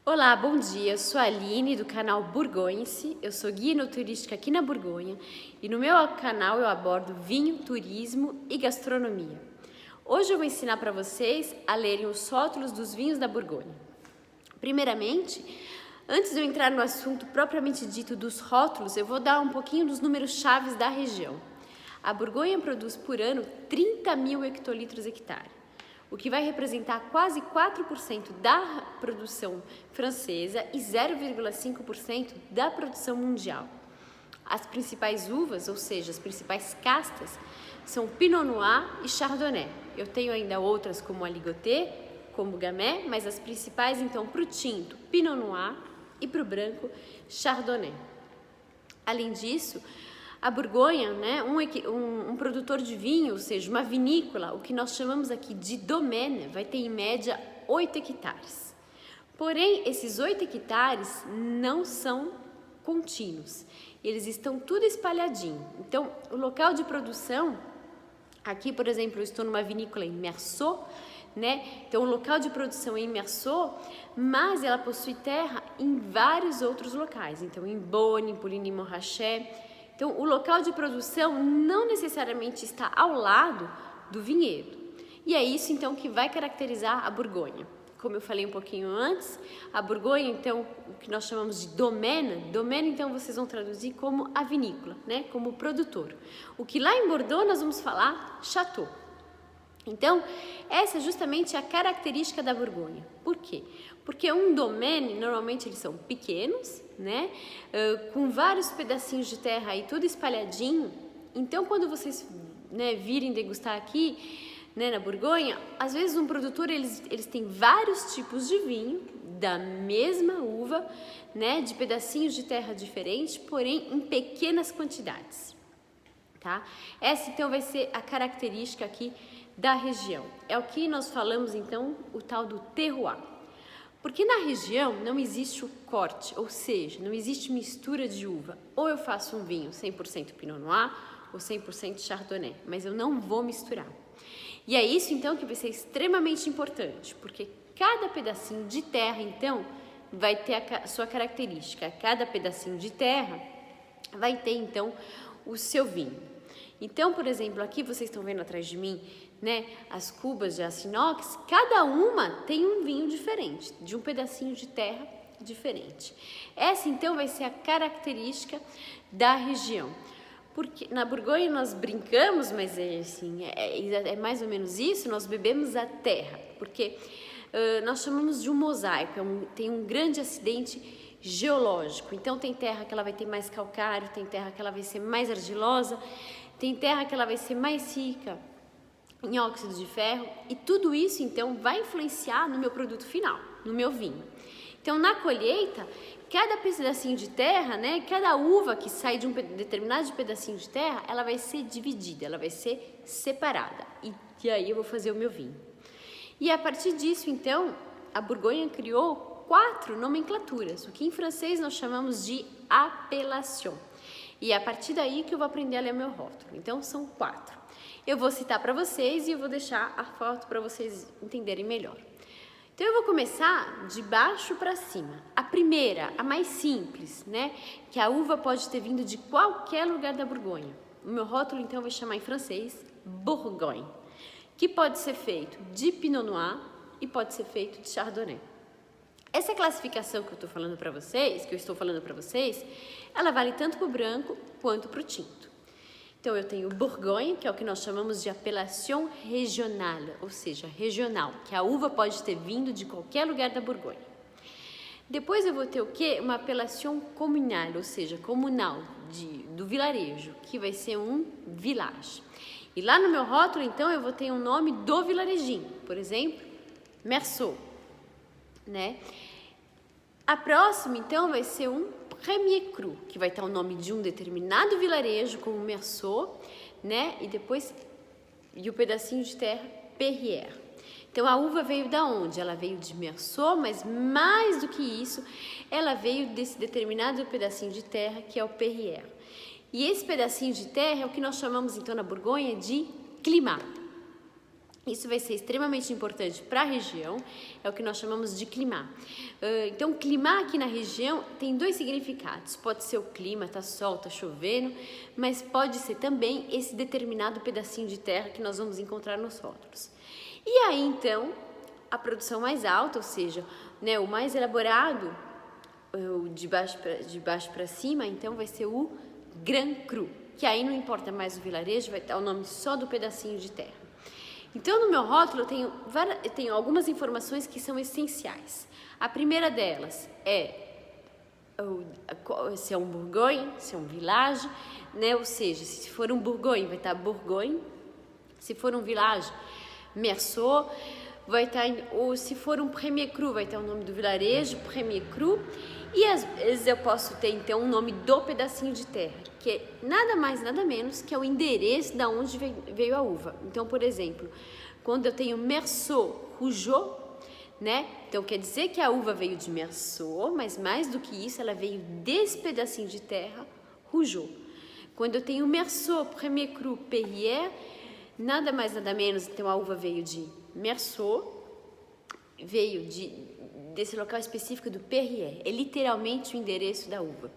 Olá, bom dia. Eu sou a Aline do canal Burgonhense. Eu sou guia turística aqui na Borgonha e no meu canal eu abordo vinho, turismo e gastronomia. Hoje eu vou ensinar para vocês a lerem os rótulos dos vinhos da Borgonha. Primeiramente, antes de eu entrar no assunto propriamente dito dos rótulos, eu vou dar um pouquinho dos números chaves da região. A Borgonha produz por ano 30 mil hectolitros hectare, o que vai representar quase 4% da produção francesa e 0,5% da produção mundial. As principais uvas, ou seja, as principais castas, são Pinot Noir e Chardonnay. Eu tenho ainda outras como a Ligoté, como Gamay, mas as principais então para o tinto, Pinot Noir e para o branco, Chardonnay. Além disso, a Borgonha, um produtor de vinho, ou seja, uma vinícola, o que nós chamamos aqui de domaine, vai ter em média 8 hectares. Porém, esses 8 hectares não são contínuos, eles estão tudo espalhadinho. Então, o local de produção, aqui, por exemplo, eu estou numa vinícola em Meursault, Então, o local de produção é em Meursault, mas ela possui terra em vários outros locais. Então, em Beaune, em Pouligny-Montrachet. Então, o local de produção não necessariamente está ao lado do vinhedo. E é isso, então, que vai caracterizar a Borgonha. Como eu falei um pouquinho antes, a Borgonha, então, o que nós chamamos de domaine, então, vocês vão traduzir como a vinícola, como o produtor. O que lá em Bordeaux nós vamos falar chateau. Então, essa é justamente a característica da Borgonha. Por quê? Porque um domaine, normalmente eles são pequenos, com vários pedacinhos de terra aí tudo espalhadinho. Então, quando vocês virem degustar aqui, na Borgonha, às vezes um produtor, eles têm vários tipos de vinho, da mesma uva, de pedacinhos de terra diferentes, porém em pequenas quantidades, tá? Essa, então, vai ser a característica aqui da região. É o que nós falamos, então, o tal do terroir. Porque na região não existe o corte, ou seja, não existe mistura de uva. Ou eu faço um vinho 100% Pinot Noir ou 100% Chardonnay, mas eu não vou misturar. E é isso, então, que vai ser extremamente importante, porque cada pedacinho de terra, então, vai ter a sua característica. Cada pedacinho de terra vai ter, então, o seu vinho. Então, por exemplo, aqui vocês estão vendo atrás de mim, as cubas de aço inox, cada uma tem um vinho diferente, de um pedacinho de terra diferente. Essa, então, vai ser a característica da região. Porque na Borgonha nós brincamos, mas é mais ou menos isso, nós bebemos a terra, porque nós chamamos de um mosaico, tem um grande acidente geológico. Então, tem terra que ela vai ter mais calcário, tem terra que ela vai ser mais argilosa, tem terra que ela vai ser mais rica em óxido de ferro, e tudo isso, então, vai influenciar no meu produto final, no meu vinho. Então, na colheita, cada pedacinho de terra, cada uva que sai de um determinado pedacinho de terra, ela vai ser dividida, ela vai ser separada, e aí eu vou fazer o meu vinho. E a partir disso, então, a Borgonha criou 4 nomenclaturas, o que em francês nós chamamos de appellation. E é a partir daí que eu vou aprender a ler meu rótulo. Então, são 4. Eu vou citar para vocês e eu vou deixar a foto para vocês entenderem melhor. Então, eu vou começar de baixo para cima. A primeira, a mais simples, que a uva pode ter vindo de qualquer lugar da Borgonha. O meu rótulo, então, vai chamar em francês Bourgogne, que pode ser feito de Pinot Noir e pode ser feito de Chardonnay. Essa classificação que eu estou falando para vocês, ela vale tanto para o branco quanto para o tinto. Então, eu tenho Bourgogne, que é o que nós chamamos de appellation régionale, ou seja, regional, que a uva pode ter vindo de qualquer lugar da Borgonha. Depois eu vou ter o quê? Uma appellation communale, ou seja, comunal, do vilarejo, que vai ser um village. E lá no meu rótulo, então, eu vou ter um nome do vilarejinho, por exemplo, Meursault, A próxima, então, vai ser um Premier Cru, que vai ter o nome de um determinado vilarejo, como Meursault, E depois, o pedacinho de terra, Perrier. Então, a uva veio da onde? Ela veio de Meursault, mas mais do que isso, ela veio desse determinado pedacinho de terra, que é o Perrier. E esse pedacinho de terra é o que nós chamamos, então, na Borgonha, de climat. Isso vai ser extremamente importante para a região, é o que nós chamamos de clima. Então, clima aqui na região tem dois significados. Pode ser o clima, tá sol, tá chovendo, mas pode ser também esse determinado pedacinho de terra que nós vamos encontrar nos rótulos. E aí, então, a produção mais alta, ou seja, né, o mais elaborado, de baixo para cima, então vai ser o Grand Cru, que aí não importa mais o vilarejo, vai estar o nome só do pedacinho de terra. Então, no meu rótulo, eu tenho algumas informações que são essenciais. A primeira delas é se é um Bourgogne, se é um village, né? Ou seja, se for um Bourgogne, vai estar Bourgogne. Se for um village, Meursault. Vai estar, ou se for um Premier Cru, vai ter o nome do vilarejo, Premier Cru. E às vezes eu posso ter, então, o nome do pedacinho de terra, que é nada mais, nada menos que é o endereço da onde veio a uva. Então, por exemplo, quando eu tenho Meursault Rougeot, né? Então, quer dizer que a uva veio de Meursault, mas mais do que isso, ela veio desse pedacinho de terra, Rougeot. Quando eu tenho Meursault Premier Cru Perrier, nada mais, nada menos, então a uva veio de Meursault, veio desse local específico do Perrier, é literalmente o endereço da uva.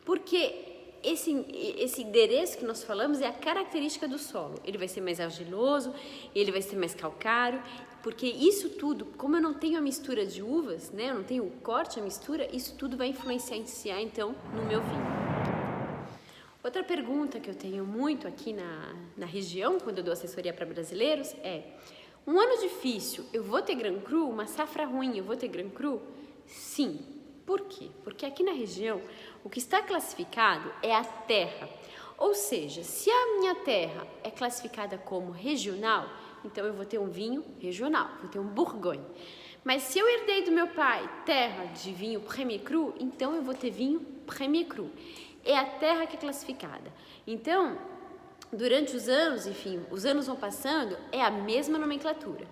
Porque esse endereço que nós falamos é a característica do solo. Ele vai ser mais argiloso, ele vai ser mais calcário, porque isso tudo, como eu não tenho a mistura de uvas, né, eu não tenho o corte, a mistura, isso tudo vai influenciar então no meu vinho. Outra pergunta que eu tenho muito aqui na região, quando eu dou assessoria para brasileiros, é: um ano difícil, eu vou ter Grand Cru? Uma safra ruim, eu vou ter Grand Cru? Sim. Por quê? Porque aqui na região, o que está classificado é a terra. Ou seja, se a minha terra é classificada como regional, então eu vou ter um vinho regional, vou ter um Bourgogne. Mas se eu herdei do meu pai terra de vinho Premier Cru, então eu vou ter vinho Premier Cru. É a terra que é classificada. Então, durante os anos, enfim, os anos vão passando, é a mesma nomenclatura.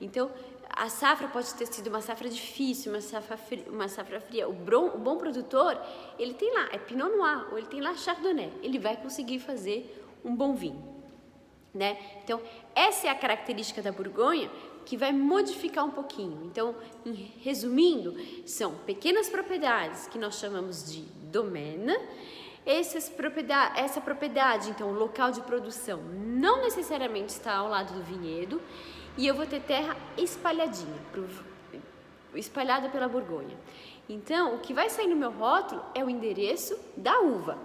Então, a safra pode ter sido uma safra difícil, uma safra fria. O bom produtor, ele tem lá, é Pinot Noir, ou ele tem lá Chardonnay. Ele vai conseguir fazer um bom vinho, né? Então, essa é a característica da Borgonha que vai modificar um pouquinho. Então, resumindo, são pequenas propriedades que nós chamamos de domaine. Essa propriedade, então, o local de produção, não necessariamente está ao lado do vinhedo, e eu vou ter terra espalhada pela Borgonha. Então, o que vai sair no meu rótulo é o endereço da uva,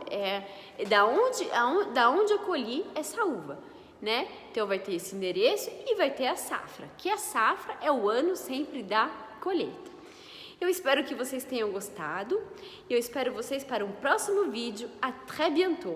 da onde eu colhi essa uva, né? Então, vai ter esse endereço e vai ter a safra, que a safra é o ano sempre da colheita. Eu espero que vocês tenham gostado e eu espero vocês para um próximo vídeo. À très bientôt!